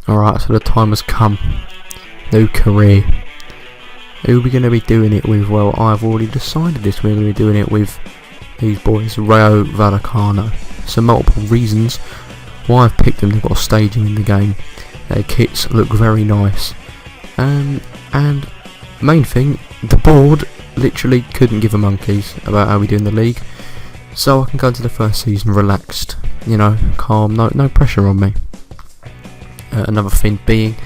Alright, so the time has come. New career. Who are we going to be doing it with? Well, I've already decided this. We're going to be doing it with these boys, Rayo Vallecano. So multiple reasons why I've picked them. They've got a stadium in the game. Their kits look very nice. And main thing, the board literally couldn't give a monkeys about how we do in the league. So I can go into the first season relaxed, you know, calm, no pressure on me. Another thing being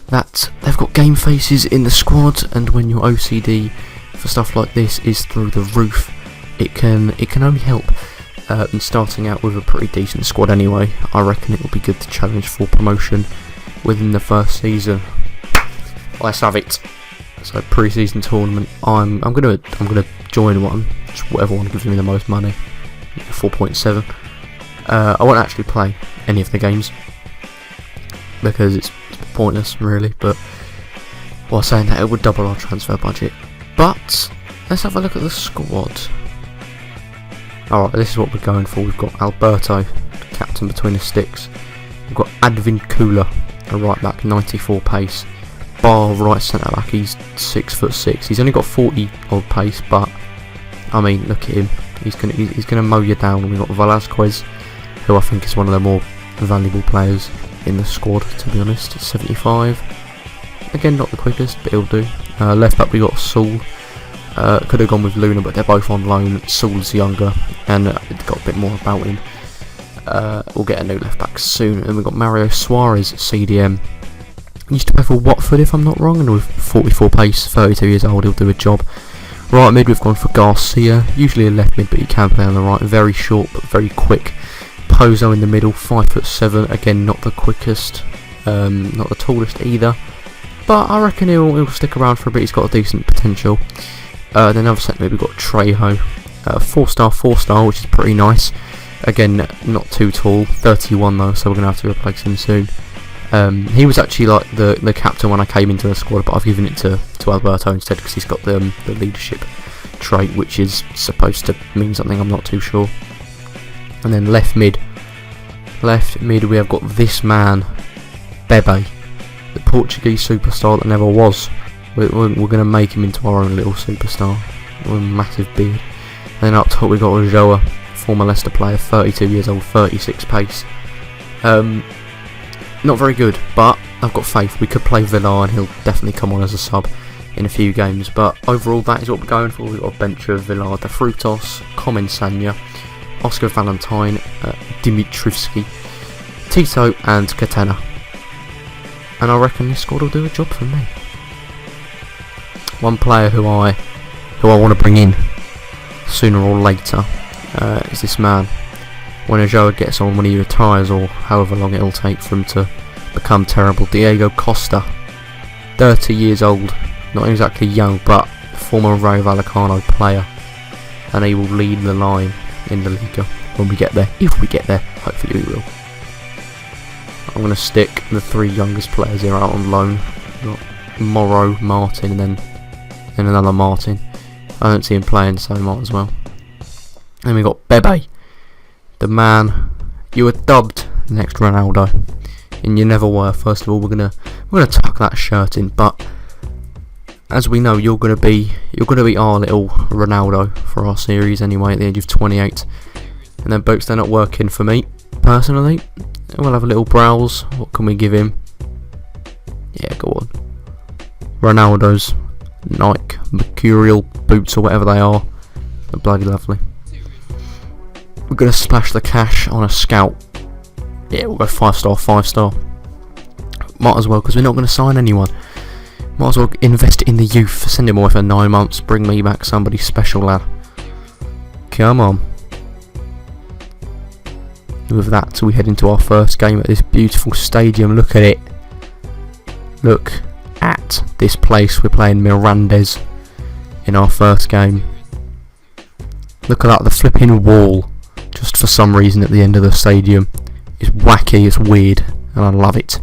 that they've got game faces in the squad, and when your OCD for stuff like this is through the roof, it can only help. And starting out with a pretty decent squad anyway, I reckon it will be good to challenge for promotion within the first season. Let's have it. So pre-season tournament, I'm gonna join one, just whatever one gives me the most money. 4.7. I won't actually play any of the games because it's pointless really, but while saying that, it would double our transfer budget. But let's have a look at the squad. Alright, this is what we're going for. We've got Alberto, captain between the sticks. We've got Advincula, a right back, 94 pace. Bar, right centre back, he's 6'6". He's only got 40 odd pace, but I mean, look at him. He's gonna mow you down. We've got Velasquez, who I think is one of the more valuable players in the squad, to be honest. 75. Again, not the quickest, but he'll do. Left back we got Saul. Could have gone with Luna, but they're both on loan. Saul's younger and got a bit more about him. We'll get a new left back soon. And we've got Mario Suarez, CDM. He used to play for Watford, if I'm not wrong, and with 44 pace, 32 years old, he'll do a job. Right mid, we've gone for Garcia, usually a left mid, but he can play on the right. Very short, but very quick. Pozo in the middle, 5'7", again, not the quickest, not the tallest either, but I reckon he'll stick around for a bit. He's got a decent potential. Then another centre mid, we've got Trejo, 4-star, which is pretty nice. Again, not too tall, 31 though, so we're going to have to replace him soon. He was actually like the captain when I came into the squad, but I've given it to Alberto instead because he's got the leadership trait, which is supposed to mean something, I'm not too sure. And then left mid we have got this man, Bebe, the Portuguese superstar that never was. We're going to make him into our own little superstar with a massive beard. And then up top we got Ulloa, former Leicester player, 32 years old, 36 pace. Not very good, but I've got faith. We could play Villa and he'll definitely come on as a sub in a few games. But overall, that is what we're going for. We've got a bench of Villa, De Frutos, Comensagna, Oscar Valentine, Dimitrivski, Tito and Catena. And I reckon this squad will do a job for me. One player who I want to bring in sooner or later is this man. When Ulloa gets on, when he retires, or however long it'll take for him to become terrible, Diego Costa, 30 years old, not exactly young, but former Rayo Vallecano player, and he will lead the line in the Liga when we get there, if we get there. Hopefully we will. I'm going to stick the three youngest players here out on loan. We've got Morrow, Martin, and then another Martin. I don't see him playing, so I might as well. And we got Bebe, the man. You were dubbed the next Ronaldo, and you never were. First of all, we're gonna tuck that shirt in, but as we know, you're gonna be our little Ronaldo for our series anyway. At the age of 28, and then Boats, they're not working for me personally. We'll have a little browse. What can we give him? Yeah, go on. Ronaldo's Nike Mercurial boots or whatever they are. They're bloody lovely. We're going to splash the cash on a scout. Yeah, we'll go 5-star. Might as well, because we're not going to sign anyone. Might as well invest in the youth. Send him away for 9 months. Bring me back somebody special, lad. Come on. With that, we head into our first game at this beautiful stadium. Look at it. Look at this place. We're playing Mirandes in our first game. Look at that, the flipping wall, just for some reason at the end of the stadium. It's wacky, it's weird, and I love it.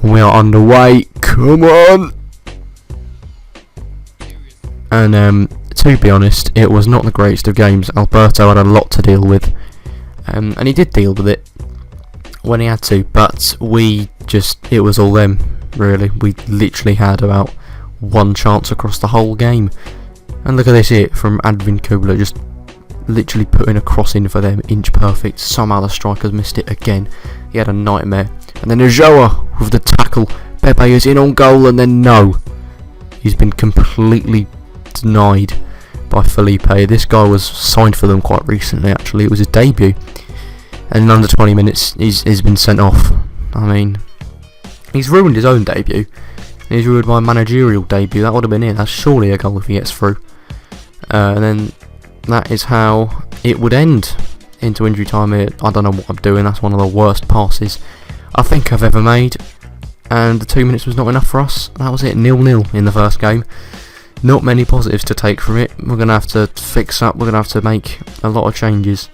We are underway, come on! And to be honest, it was not the greatest of games. Alberto had a lot to deal with, and he did deal with it. when he had to, but it was all them, really. We literally had about one chance across the whole game. And look at this hit from Advin Kubler, just literally putting a cross in for them, inch perfect. Somehow the strikers missed it again. He had a nightmare. And then Ulloa with the tackle. Bebe is in on goal, and then no. He's been completely denied by Felipe. This guy was signed for them quite recently, actually. It was his debut. And in under 20 minutes, he's been sent off. I mean, he's ruined his own debut. He's ruined my managerial debut. That would have been it. That's surely a goal if he gets through. And then that is how it would end into injury time here. I don't know what I'm doing. That's one of the worst passes I think I've ever made. And the 2 minutes was not enough for us. That was it, 0-0 in the first game. Not many positives to take from it. We're going to have to fix up. We're going to have to make a lot of changes.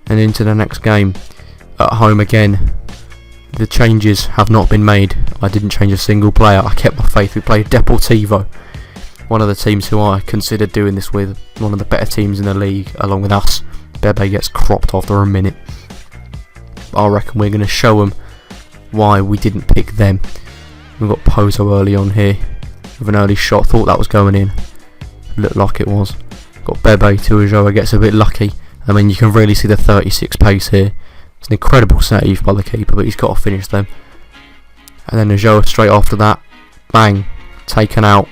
And into the next game, at home again, the changes have not been made. I didn't change a single player. I kept my faith. We played Deportivo, one of the teams who I considered doing this with, one of the better teams in the league, along with us. Bebe gets cropped after a minute. I reckon we're going to show them why we didn't pick them. We've got Pozo early on here with an early shot. Thought that was going in. Looked like it was. Got Bebe to Ulloa, gets a bit lucky. I mean, you can really see the 36 pace here. It's an incredible save by the keeper, but he's got to finish them. And then Ulloa straight after that, bang, taken out.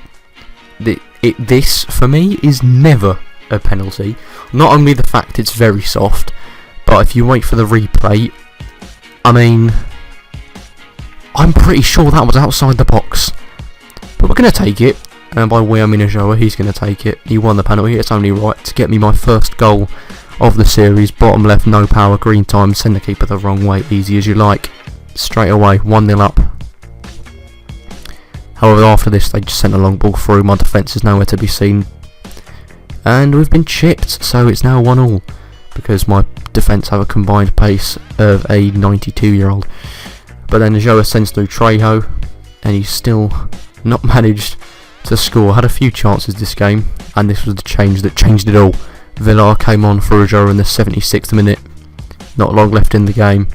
This, for me, is never a penalty. Not only the fact it's very soft, but if you wait for the replay, I mean, I'm pretty sure that was outside the box. But we're going to take it, and by we I mean Ulloa, he's going to take it. He won the penalty, it's only right to get me my first goal of the series. Bottom left, no power, green time, send the keeper the wrong way, easy as you like. Straight away, 1-0 up. However, after this, they just sent a long ball through. My defence is nowhere to be seen. And we've been chipped, so it's now 1-1. Because my defence have a combined pace of a 92-year-old. But then Ulloa sends through Trejo, and he's still not managed to score. Had a few chances this game, and this was the change that changed it all. Villar came on for Ulloa in the 76th minute. Not long left in the game.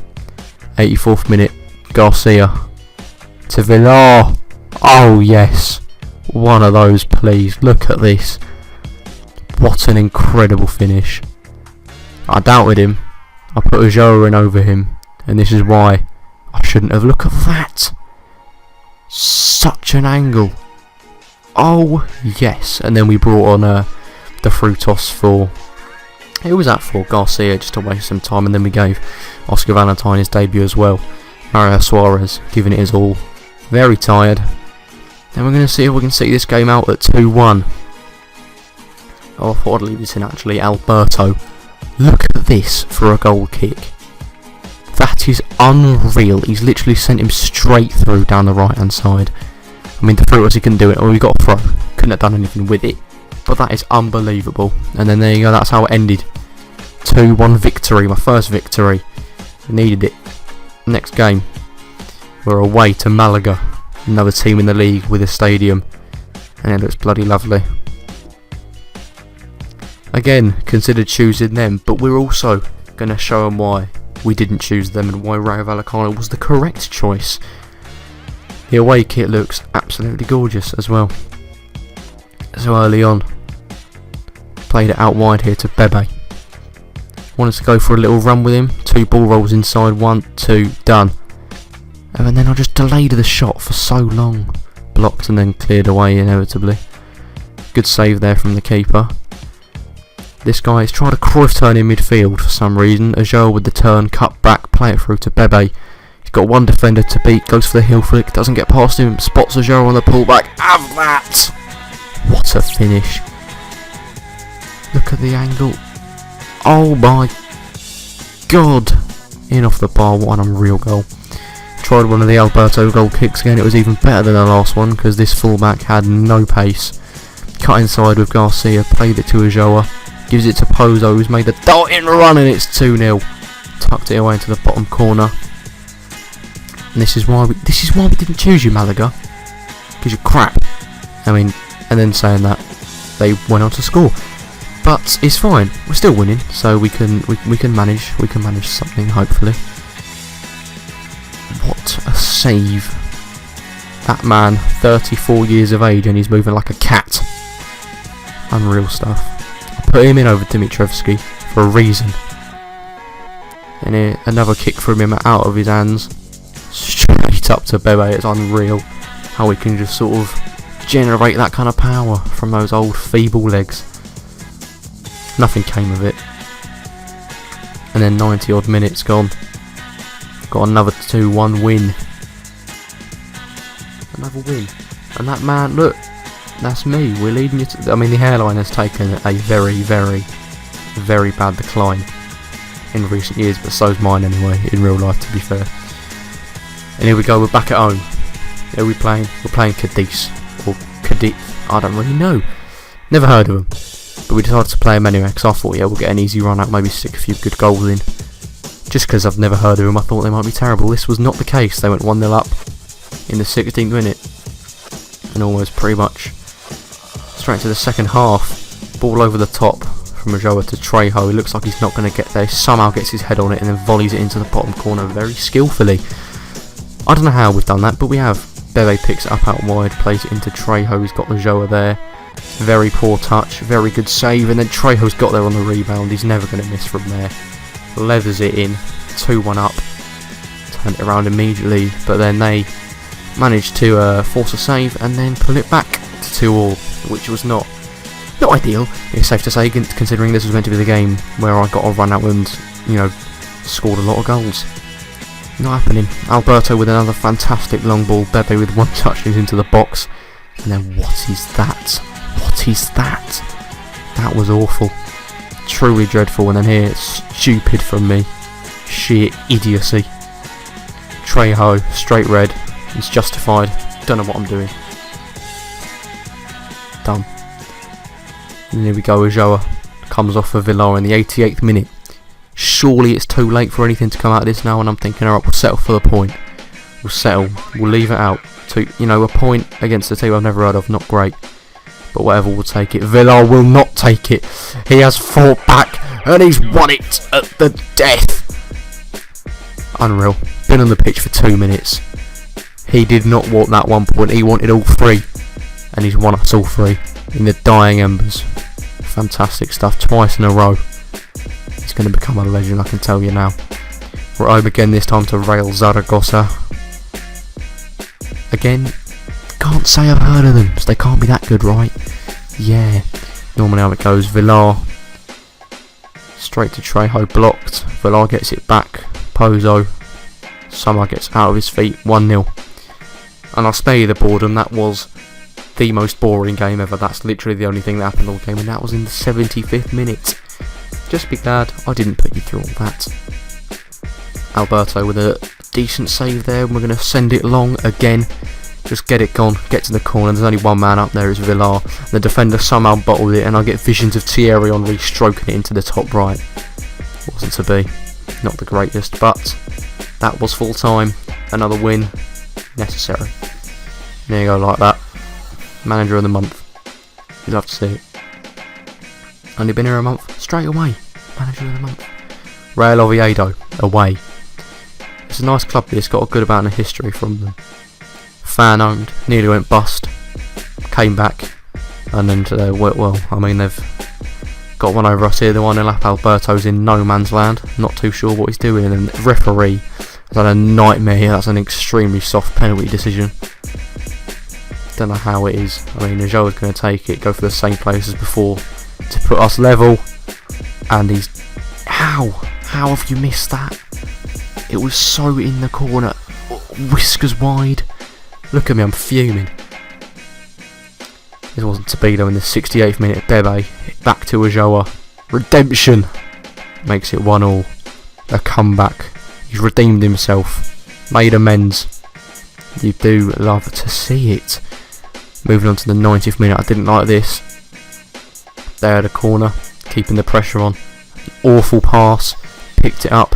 84th minute, Garcia to Villar. Oh yes, one of those please. Look at this. What an incredible finish. I doubted him. I put Ulloa in over him, and this is why I shouldn't have. Look at that. Such an angle. Oh yes. And then we brought on the through toss for, who was that for? Garcia, just to waste some time, and then we gave Oscar Valentine his debut as well. Mario Suarez giving it his all. Very tired. Then we're going to see if we can see this game out at 2-1. Oh, I thought I'd leave this in actually. Alberto. Look at this for a goal kick. That is unreal. He's literally sent him straight through down the right hand side. I mean, the through was he couldn't do it, or he got a throw. Couldn't have done anything with it. But that is unbelievable. And then there you go, that's how it ended. 2-1 victory, my first victory. Needed it. Next game, we're away to Malaga. Another team in the league with a stadium. And it looks bloody lovely. Again, considered choosing them, but we're also going to show them why we didn't choose them and why Rayo Vallecano was the correct choice. The away kit looks absolutely gorgeous as well. So early on, played it out wide here to Bebe. Wanted to go for a little run with him. 2 ball rolls inside, 1, 2, done. And then I just delayed the shot for so long. Blocked and then cleared away inevitably. Good save there from the keeper. This guy has tried a Cruyff turn in midfield for some reason. Ulloa with the turn, cut back, play it through to Bebe. He's got one defender to beat, goes for the heel flick, doesn't get past him, spots Ulloa on the pullback. Have that! What a finish. Look at the angle. Oh my god. In off the bar, what an unreal goal. Tried one of the Alberto goal kicks again. It was even better than the last one because this fullback had no pace. Cut inside with Garcia, played it to Ulloa, gives it to Pozo, who's made the darting run, and it's 2-0. Tucked it away into the bottom corner. And this is why we didn't choose you, Malaga, because you're crap. I mean, and then saying that, they went on to score. But it's fine. We're still winning, so we can manage something hopefully. What a save! That man, 34 years of age, and he's moving like a cat. Unreal stuff. I put him in over Dimitrievski for a reason. And here, another kick from him out of his hands, straight up to Bebe. It's unreal how he can just sort of generate that kind of power from those old feeble legs. Nothing came of it. And then 90 odd minutes gone. Got another 2-1 win. Another win. And that man, look, that's me. We're leading you to... I mean, the hairline has taken a very, very, very bad decline in recent years, but so's mine anyway, in real life, to be fair. And here we go, we're back at home. Who are we playing? We're playing Cadiz, or Cadiz, I don't really know. Never heard of them. But we decided to play them anyway, because I thought, yeah, we'll get an easy run out, maybe stick a few good goals in. Just because I've never heard of them, I thought they might be terrible. This was not the case. They went 1-0 up in the 16th minute. And almost pretty much straight into the second half. Ball over the top from Ulloa to Trejo. It looks like he's not going to get there. Somehow gets his head on it and then volleys it into the bottom corner very skillfully. I don't know how we've done that, but we have. Bebe picks it up out wide, plays it into Trejo. He's got Ulloa there. Very poor touch, very good save, and then Trejo's got there on the rebound. He's never going to miss from there. Leathers it in, 2-1 up. Turn it around immediately, but then they managed to force a save and then pull it back to 2-2, which was not ideal. It's safe to say, considering this was meant to be the game where I got a run out and, you know, scored a lot of goals. Not happening. Alberto with another fantastic long ball. Bebe with one touch into the box. And then what is that? What is that? That was awful. Truly dreadful. And then here, stupid from me. Sheer idiocy. Trejo, straight red. It's justified. Don't know what I'm doing. Done. And here we go. Ulloa comes off for Villar in the 88th minute. Surely it's too late for anything to come out of this now, and I'm thinking, alright, we'll settle for the point. We'll settle. We'll leave it out. To, you know, a point against a team I've never heard of, not great. But whatever, we'll take it. Villar will not take it. He has fought back, and he's won it at the death. Unreal. Been on the pitch for 2 minutes. He did not want that 1 point. He wanted all 3. And he's won us all 3 in the dying embers. Fantastic stuff. Twice in a row. He's going to become a legend, I can tell you now. We're home again, this time to Real Zaragoza. Again, can't say I've heard of them, so they can't be that good, right? Yeah. Normally how it goes. Villar. Straight to Trejo, blocked. Villar gets it back. Pozo. Somehow gets out of his feet. 1-0. And I'll spare you the boredom. That was the most boring game ever. That's literally the only thing that happened all game, and that was in the 75th minute. Just be glad I didn't put you through all that. Alberto with a decent save there, and we're going to send it long again. Just get it gone, get to the corner. There's only one man up there, it's Villar. The defender somehow bottled it, and I get visions of Thierry Henry stroking it into the top right. Wasn't to be. Not the greatest, but that was full time. Another win. Necessary. There you go, like that. Manager of the month. You'd love to see it. Only been here a month. Straight away. Manager of the month. Rayo Vallecano. Away. It's a nice club, this. Got a good amount of history from them. Fan owned. Nearly went bust. Came back. And then today, well, I mean, they've got one over us here. The one in lap. Alberto's in no man's land. Not too sure what he's doing. And the referee has had a nightmare here. That's an extremely soft penalty decision. Don't know how it is. I mean, Ulloa's going to take it, go for the same place as before to put us level. And he's... How have you missed that? It was so in the corner. Whiskers wide. Look at me, I'm fuming. This wasn't to be though in the 68th minute. Bebe back to Ulloa. Redemption. Makes it 1-1. A comeback. He's redeemed himself. Made amends. You do love to see it. Moving on to the 90th minute. I didn't like this. There at the corner. Keeping the pressure on. Awful pass. Picked it up.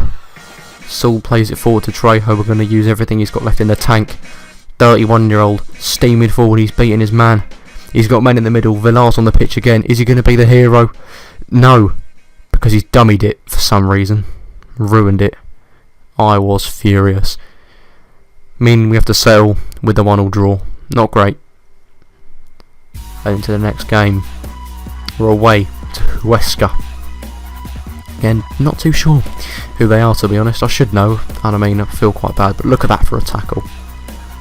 Saul plays it forward to Trejo. We're going to use everything he's got left in the tank. 31-year-old steaming forward. He's beating his man. He's got men in the middle. Villar's on the pitch again. Is he going to be the hero? No, because he's dummied it for some reason. Ruined it. I was furious. Meaning we have to settle with the 1-1 draw. Not great. Into the next game. We're away to Huesca. Again, not too sure who they are, to be honest. I should know, and I mean, I feel quite bad, but look at that for a tackle.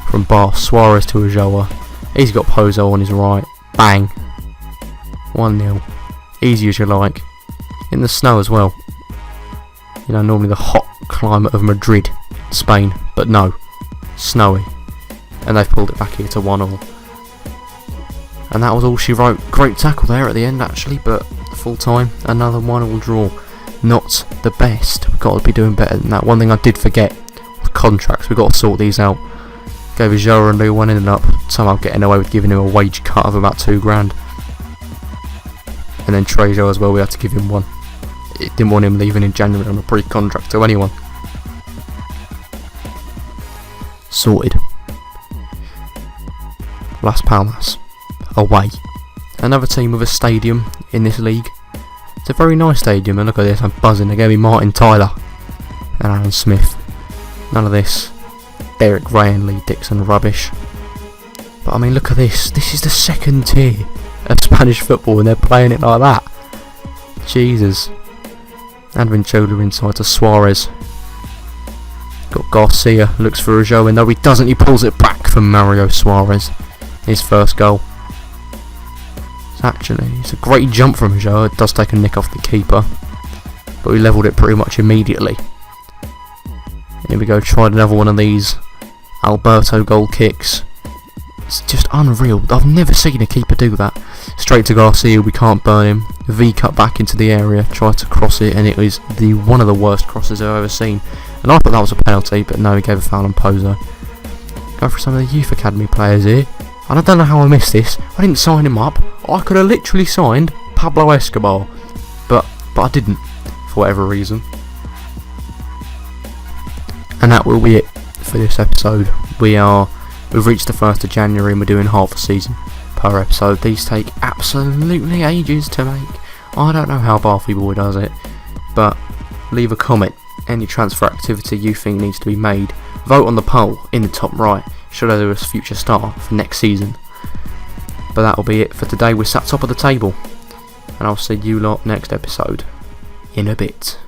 From Suarez to Ulloa. He's got Pozo on his right. Bang. 1-0. Easy as you like. In the snow as well. You know, normally the hot climate of Madrid, Spain, but no. Snowy. And they've pulled it back here to 1-1. And that was all she wrote. Great tackle there at the end, actually, but full time, another 1-1 draw. Not the best. We've got to be doing better than that. One thing I did forget was contracts. We've got to sort these out. Gave Ulloa a new one, ended up somehow getting away with giving him a wage cut of about £2,000. And then Trejo as well, we had to give him one. It didn't want him leaving in January on a pre-contract to anyone. Sorted. Las Palmas. Away. Another team with a stadium in this league. It's a very nice stadium, and look at this, I'm buzzing. They're going to be Martin Tyler and Aaron Smith. None of this Derek Ray and Lee Dixon rubbish. But I mean, look at this. This is the second tier of Spanish football, and they're playing it like that. Jesus. And Vinchola inside to Suarez. Got Garcia, looks for Rayo, and no he doesn't, he pulls it back for Mario Suarez. His first goal. It's a great jump from Rayo. It does take a nick off the keeper, but we levelled it pretty much immediately. Here we go, tried another one of these Alberto goal kicks. It's just unreal. I've never seen a keeper do that. Straight to Garcia, we can't burn him. V cut back into the area, tried to cross it, and it was one of the worst crosses I've ever seen. And I thought that was a penalty, but no, he gave a foul on Pozo. Go for some of the youth academy players here. And I don't know how I missed this. I didn't sign him up. I could have literally signed Pablo Escobar, but I didn't, for whatever reason. And that will be it for this episode. We've reached the 1st of January and we're doing half a season per episode. These take absolutely ages to make. I don't know how Barfy Boy does it, but leave a comment. Any transfer activity you think needs to be made. Vote on the poll in the top right. Should I do a future star for next season? But that'll be it for today. We're sat top of the table, and I'll see you lot next episode in a bit.